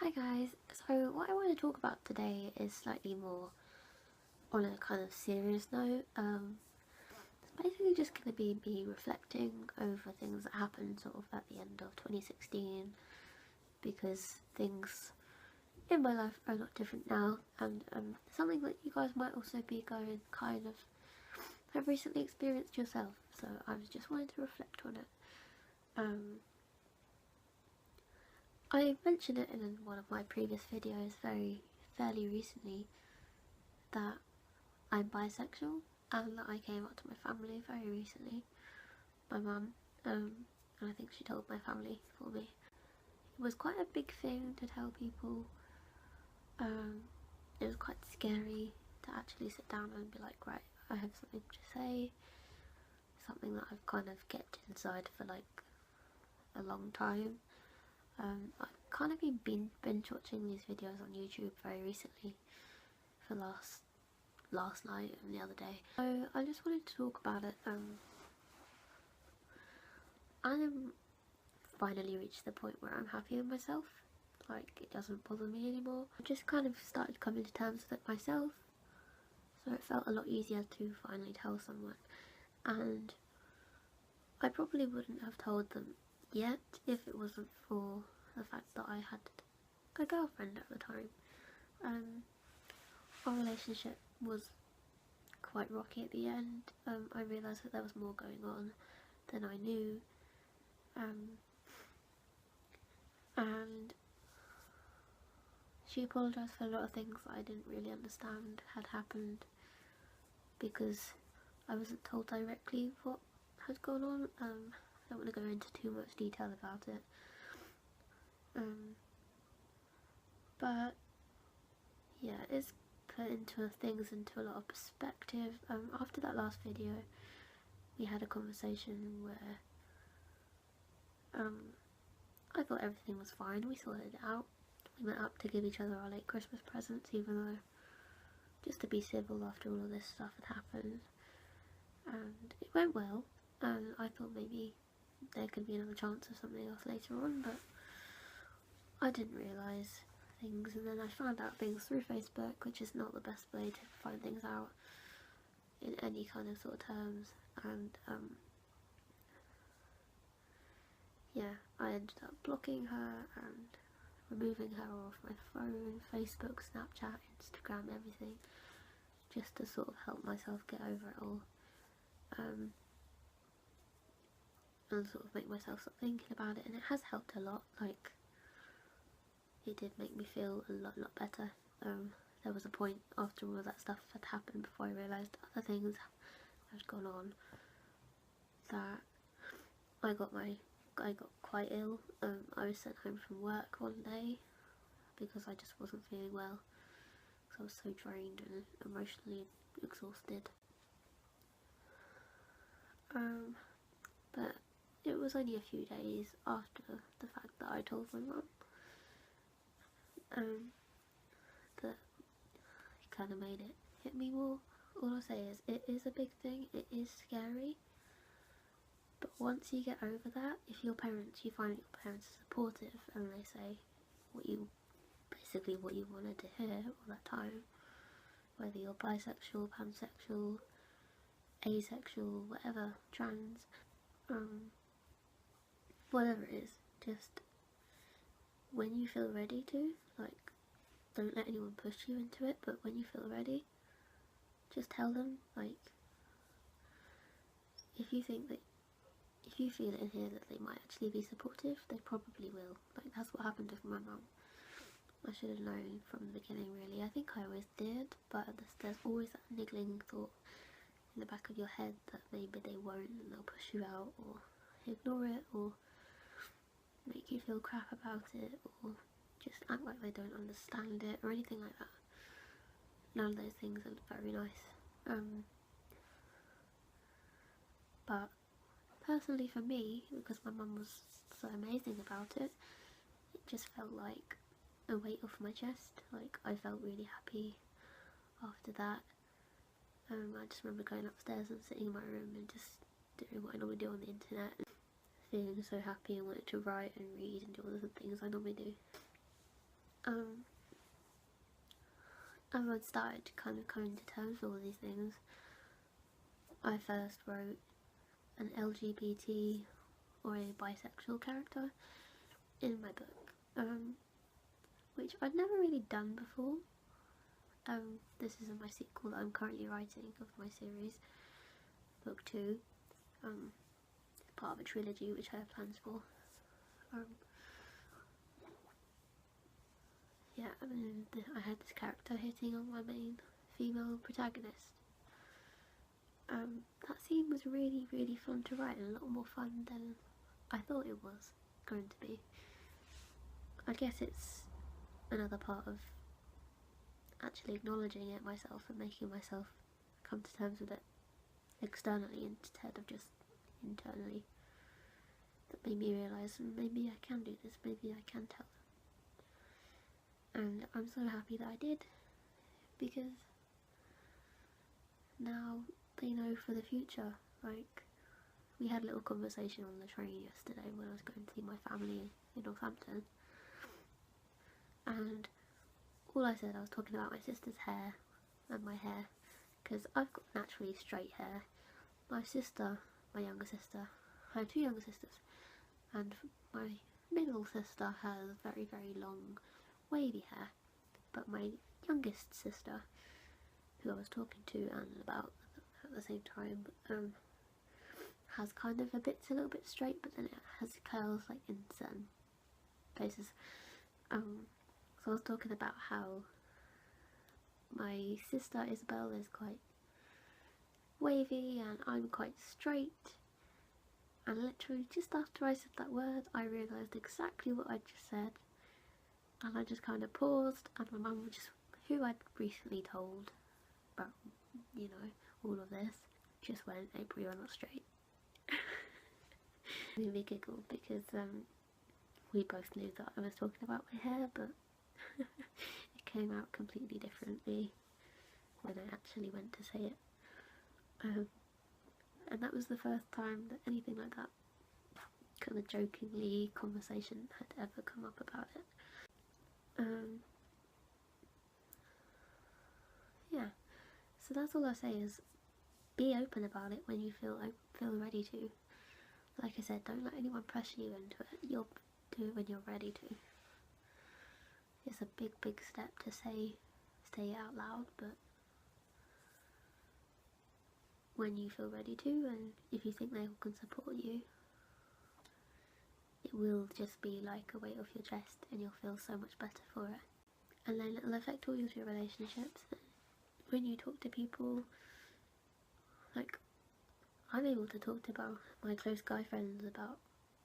Hi guys, so what I want to talk about today is slightly more on a kind of serious note. It's basically just going to be me reflecting over things that happened sort of at the end of 2016, because things in my life are a lot different now, and something that you guys might also be going kind of have recently experienced yourself, so I was just wanting to reflect on it. I mentioned it in one of my previous videos fairly recently that I'm bisexual, and that I came out to my family very recently, my mum, and I think she told my family for me. It was quite a big thing to tell people. It was quite scary to actually sit down and be like, right, I have something to say, something that I've kind of kept inside for like a long time. I've kind of been binge watching these videos on YouTube very recently, for last night and the other day. So I just wanted to talk about it. I'm finally reached the point where I'm happy with myself. Like, it doesn't bother me anymore. I just kind of started coming to terms with it myself, so it felt a lot easier to finally tell someone. And I probably wouldn't have told them yet if it wasn't for the fact that I had a girlfriend at the time. Our relationship was quite rocky at the end. I realised that there was more going on than I knew, and she apologised for a lot of things that I didn't really understand had happened, because I wasn't told directly what had gone on. I don't want to go into too much detail about it, but yeah, it's put into things into a lot of perspective. After that last video, we had a conversation where I thought everything was fine. We sorted it out. We went up to give each other our late Christmas presents, even though, just to be civil after all of this stuff had happened, and it went well. And I thought maybe there could be another chance of something else later on, but I didn't realise things, and then I found out things through Facebook, which is not the best way to find things out in any kind of sort of terms, and yeah, I ended up blocking her and removing her off my phone, Facebook, Snapchat, Instagram, everything, just to sort of help myself get over it all, and sort of make myself stop thinking about it. And it has helped a lot. Like, it did make me feel a lot better. There was a point after all of that stuff had happened, before I realised other things had gone on, that I got quite ill. I was sent home from work one day because I just wasn't feeling well, because I was so drained and emotionally exhausted. But it was only a few days after the fact that I told my mum, that it kind of made it hit me more. All I'll say is, it is a big thing, it is scary, but once you get over that, if you find that your parents are supportive and they say basically what you wanted to hear all that time, whether you're bisexual, pansexual, asexual, whatever, trans, whatever it is, just when you feel ready to, like, don't let anyone push you into it, but when you feel ready, just tell them. Like, if you feel it in here that they might actually be supportive, they probably will. Like, that's what happened with my mum. I should have known from the beginning, really. I think I always did, but there's always that niggling thought in the back of your head that maybe they won't, and they'll push you out, or ignore it, or make you feel crap about it, or just act like they don't understand it, or anything like that. None of those things are very nice. But personally for me, because my mum was so amazing about it, it just felt like a weight off my chest. Like, I felt really happy after that. I just remember going upstairs and sitting in my room and just doing what I normally do on the internet, and feeling so happy and wanting to write and read and do all the things I normally do. Um, and I started kind of coming to terms with all these things. I first wrote an LGBT or a bisexual character in my book, which I'd never really done before. This is my sequel that I'm currently writing of my series, book 2. It's part of a trilogy which I have plans for. Yeah, I had this character hitting on my main female protagonist. That scene was really, really fun to write, and a lot more fun than I thought it was going to be. I guess it's another part of actually acknowledging it myself and making myself come to terms with it externally instead of just internally. That made me realise maybe I can do this, maybe I can tell them. And I'm so happy that I did, because now they know for the future. Like, we had a little conversation on the train yesterday when I was going to see my family in Northampton, and all I said, I was talking about my sister's hair and my hair, because I've got naturally straight hair. My sister, my younger sister, I have 2 younger sisters, and my middle sister has very, very long wavy hair, but my youngest sister, who I was talking to and about at the same time, has kind of a little bit straight, but then it has curls like in certain places. So I was talking about how my sister Isabel is quite wavy and I'm quite straight, and literally just after I said that word I realised exactly what I just said, and I just kind of paused, and my mum, who I'd recently told about, you know, all of this, just went, "April, you're not straight." It made me giggle because we both knew that I was talking about my hair, but it came out completely differently when I actually went to say it. And that was the first time that anything like that, kind of jokingly, conversation had ever come up about it. Yeah, so that's all I say is be open about it when you feel ready to. Like I said, don't let anyone pressure you into it. You'll do it when you're ready to. It's a big, big step to say it out loud, but when you feel ready to, and if you think they all can support you, it will just be like a weight off your chest and you'll feel so much better for it. And then it'll affect all of your relationships. When you talk to people, like, I'm able to talk to about my close guy friends about,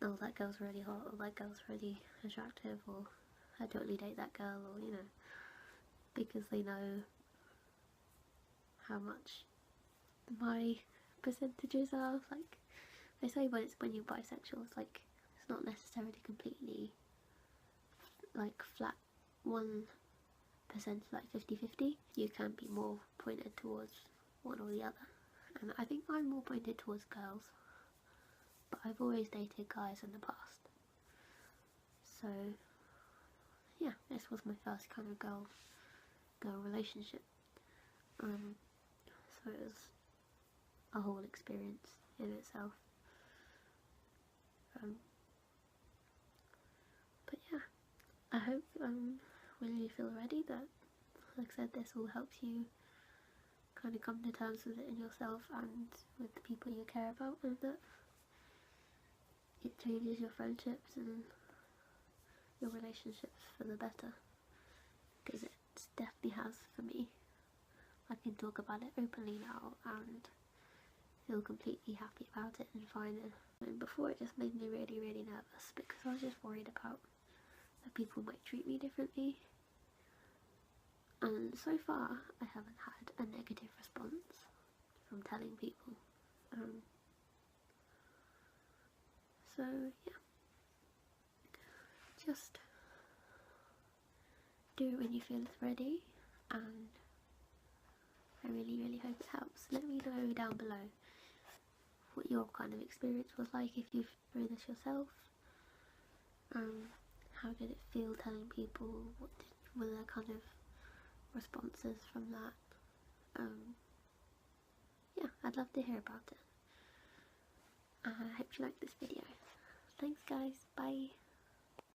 oh, that girl's really hot, or that girl's really attractive, or I'd totally date that girl, or, you know, because they know how much my percentages are. Like, they say when you're bisexual, it's like, it's not necessarily completely like flat 1%, like 50-50. You can be more pointed towards one or the other, and I think I'm more pointed towards girls, but I've always dated guys in the past. So yeah, this was my first kind of girl relationship. So it was a whole experience in itself. But yeah, I hope when you feel ready that, like I said, this all helps you kind of come to terms with it in yourself and with the people you care about, and that it changes your friendships and your relationships for the better, because it definitely has for me. I can talk about it openly now and feel completely happy about it and fine. And before, it just made me really, really nervous because I was just worried about that people might treat me differently, and so far I haven't had a negative response from telling people. So yeah, just do it when you feel it's ready, and I really, really hope it helps. Let me know down below what your kind of experience was like if you've been through this yourself, how did it feel telling people? Were there kind of responses from that? Yeah, I'd love to hear about it. I hope you liked this video. Thanks guys, bye.